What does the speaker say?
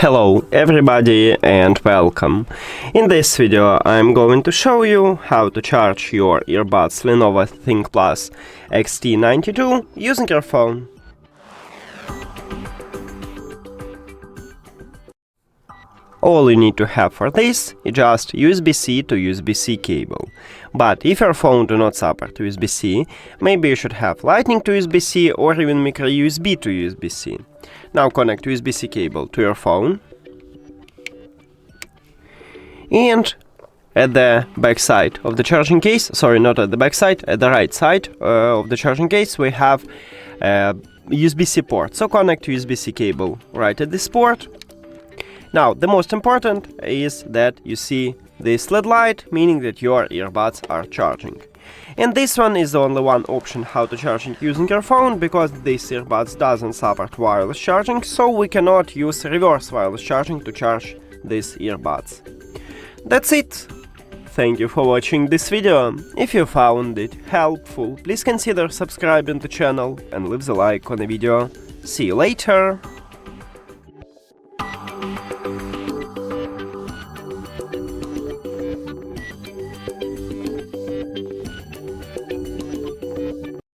Hello everybody and welcome. In this video I'm going to show you how to charge your earbuds Lenovo ThinkPlus XT92 using your phone. All you need to have for this is just USB-C to USB-C cable. But if your phone do not support USB-C, maybe you should have Lightning to USB-C or even micro USB to USB-C. Now connect USB-C cable to your phone. And at the back side of the charging case, sorry, not at the back side, at the right side of the charging case, we have a USB-C port. So connect USB-C cable right at this port. Now, the most important is that you see this LED light, meaning that your earbuds are charging. And this one is the only one option how to charge it using your phone, because this earbuds doesn't support wireless charging, so we cannot use reverse wireless charging to charge these earbuds. That's it! Thank you for watching this video. If you found it helpful, please consider subscribing to the channel and leave the like on the video. See you later!